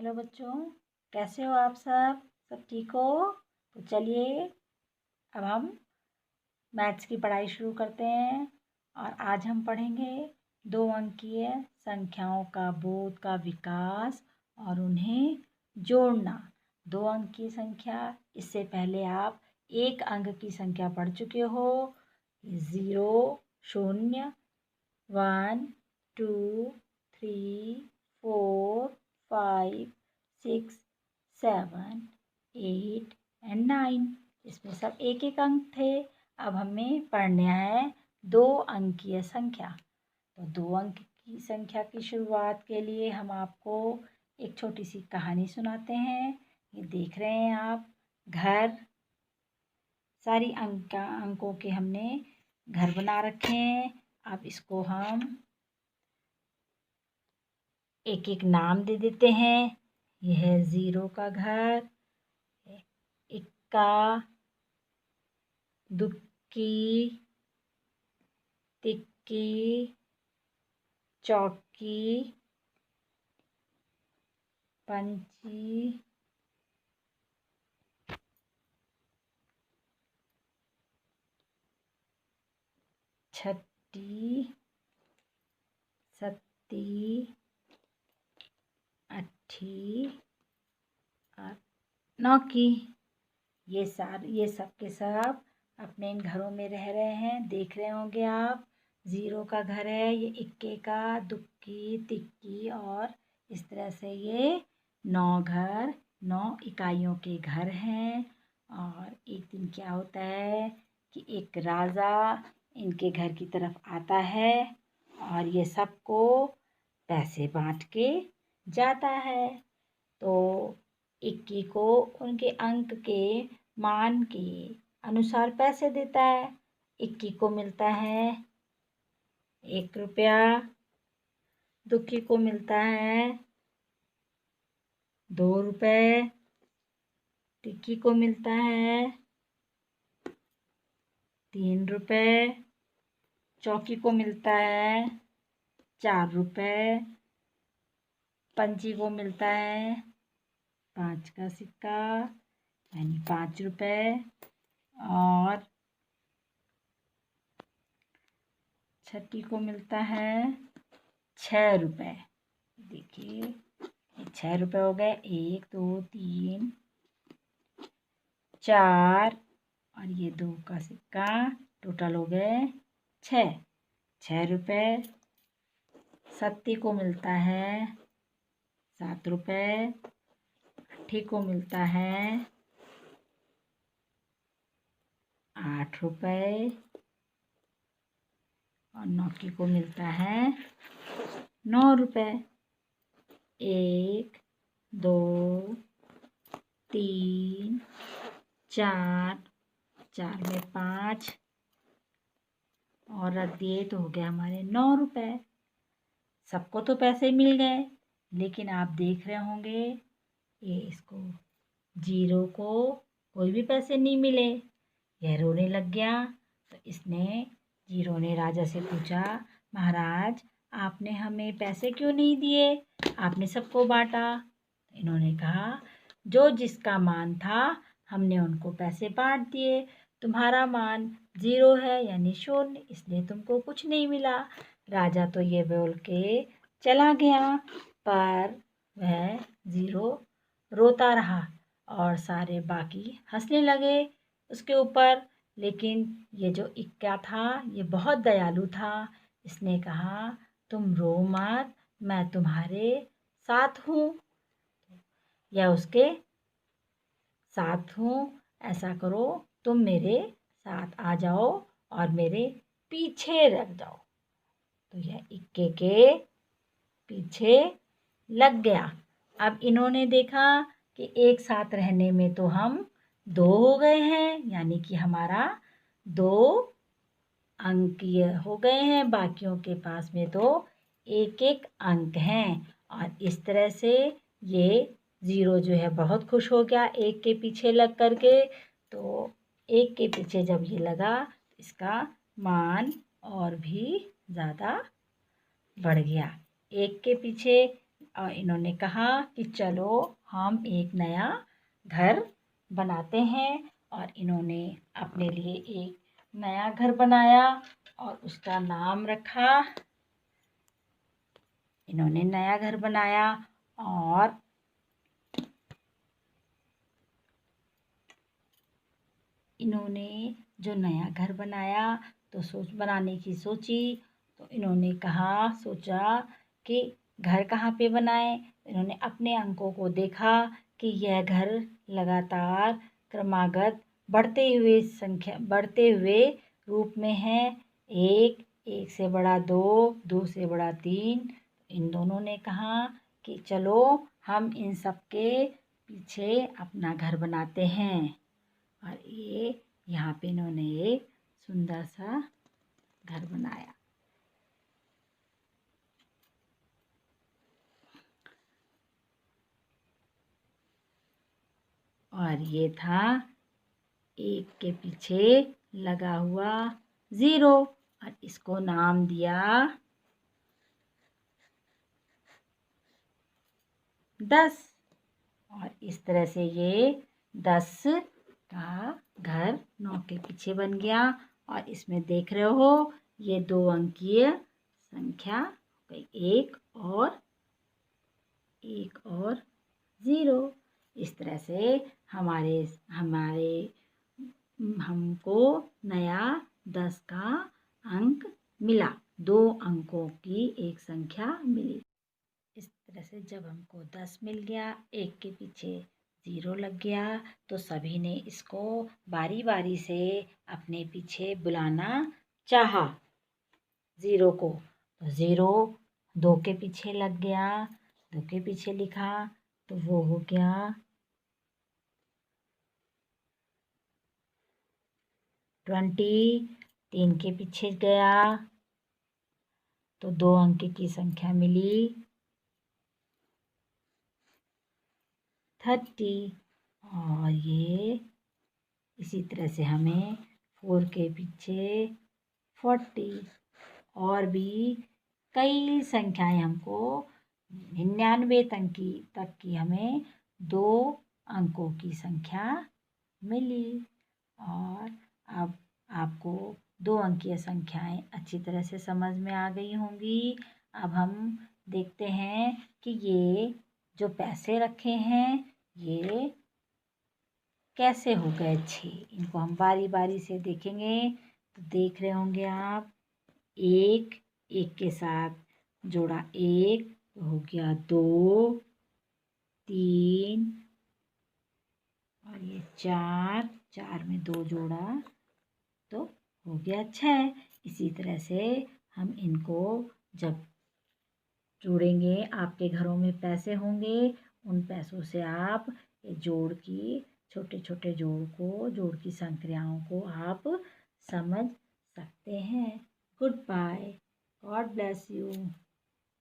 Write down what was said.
Hello बच्चों, कैसे हो आप सब ठीक हो? तो चलिए अब हम मैथ्स की पढ़ाई शुरू करते हैं। और आज हम पढ़ेंगे 2 अंकीय संख्याओं का बोध का विकास और उन्हें जोड़ना। 2 अंक की संख्या, इससे पहले आप 1 अंक की संख्या पढ़ चुके हो। 0, 0, 1, 2, 3, 4, 5, 6, 7, 8 एंड 9। इसमें सब एक एक अंक थे। अब हमें पढ़ना है 2 अंकीय संख्या। तो 2 अंक की संख्या की शुरुआत के लिए हम आपको एक छोटी सी कहानी सुनाते हैं। ये देख रहे हैं आप, घर, सारी अंकों के हमने घर बना रखे हैं। अब इसको हम एक एक नाम दे देते हैं। यह है 0 का घर, इक्का, दुक्की, तिक्की, चौकी, पंची, छट्टी, सत्ती, अट्ठी और नौकी। ये सब के सब अपने इन घरों में रह रहे हैं। देख रहे होंगे आप, 0 का घर है, ये इक्के का, दुक्की, तिक्की और इस तरह से ये 9 घर, 9 इकाइयों के घर हैं। और एक दिन क्या होता है कि एक राजा इनके घर की तरफ आता है और ये सबको पैसे बांट के जाता है। तो इक्की को उनके अंक के मान के अनुसार पैसे देता है। इक्की को मिलता है 1 रुपया, दुक्की को मिलता है 2 रुपये, तिक्की को मिलता है 3 रुपये, चौकी को मिलता है 4 रुपये, पंची को मिलता है 5 का सिक्का यानी 5 रुपये और छठी को मिलता है 6 रुपये। देखिए, ये 6 रुपये हो गए। 1, 2, 3, 4 और ये 2 का सिक्का, टोटल हो गए 6 रुपये। सत्ती को मिलता है 7 रुपये, अट्ठी को मिलता है 8 रुपये और नौकी को मिलता है 9 रुपये। 1, 2, 3, 4, 4 में 5 और रख दिए तो हो गया हमारे 9 रुपये। सबको तो पैसे मिल गए, लेकिन आप देख रहे होंगे ये इसको 0 को कोई भी पैसे नहीं मिले। यह रोने लग गया। तो इसने 0 ने राजा से पूछा, महाराज आपने हमें पैसे क्यों नहीं दिए? आपने सबको बांटा। इन्होंने कहा, जो जिसका मान था हमने उनको पैसे बांट दिए। तुम्हारा मान 0 है यानी 0, इसलिए तुमको कुछ नहीं मिला। राजा तो ये बोल के चला गया, पर वह 0 रोता रहा और सारे बाकी हंसने लगे उसके ऊपर। लेकिन ये जो इक्का था ये बहुत दयालु था। इसने कहा, तुम रो मत, मैं तुम्हारे साथ हूँ। या उसके साथ हूँ, ऐसा करो तुम मेरे साथ आ जाओ और मेरे पीछे लग जाओ। तो यह इक्के के पीछे लग गया। अब इन्होंने देखा कि एक साथ रहने में तो हम 2 हो गए हैं, यानी कि हमारा 2 अंकीय हो गए हैं। बाकियों के पास में तो 1 अंक हैं। और इस तरह से ये 0 जो है बहुत खुश हो गया 1 के पीछे लग करके। तो 1 के पीछे जब ये लगा, इसका मान और भी ज़्यादा बढ़ गया। 1 के पीछे और इन्होंने कहा कि चलो हम एक नया घर बनाते हैं। और इन्होंने अपने लिए एक नया घर बनाया और उसका नाम रखा। इन्होंने नया घर बनाया और इन्होंने जो नया घर बनाया तो बनाने की सोची। तो इन्होंने सोचा कि घर कहाँ पे बनाएं। इन्होंने अपने अंकों को देखा कि यह घर लगातार क्रमागत बढ़ते हुए रूप में है। एक से बड़ा दो, दो से बड़ा तीन। इन दोनों ने कहा कि चलो हम इन सब के पीछे अपना घर बनाते हैं। और ये यहाँ पे इन्होंने एक सुंदर सा घर बनाया। और ये था एक के पीछे लगा हुआ 0 और इसको नाम दिया 10। और इस तरह से ये 10 का घर 9 के पीछे बन गया। और इसमें देख रहे हो ये 2 अंकीय संख्या हो गई, एक और 0। इस तरह से हमको नया 10 का अंक मिला, 2 अंकों की एक संख्या मिली। इस तरह से जब हमको 10 मिल गया, एक के पीछे 0 लग गया, तो सभी ने इसको बारी बारी से अपने पीछे बुलाना चाहा 0 को। तो 0 2 के पीछे लग गया, 2 के पीछे लिखा तो वो हो गया 20। 3 के पीछे गया तो 2 अंक की संख्या मिली 30। और ये इसी तरह से हमें 4 के पीछे 40 और भी कई संख्याएं हमको 99 तक की हमें 2 अंकों की संख्या मिली। और अब आपको 2 अंकीय संख्याएं अच्छी तरह से समझ में आ गई होंगी। अब हम देखते हैं कि ये जो पैसे रखे हैं ये कैसे हो गए 6। इनको हम बारी बारी से देखेंगे। तो देख रहे होंगे आप, एक के साथ जोड़ा 1 तो हो गया 2, 3 और ये 4 में 2 जोड़ा तो हो गया 6। इसी तरह से हम इनको जब जोड़ेंगे, आपके घरों में पैसे होंगे, उन पैसों से आप जोड़ की छोटे छोटे जोड़ की संख्याओं को आप समझ सकते हैं। Good bye, God bless you.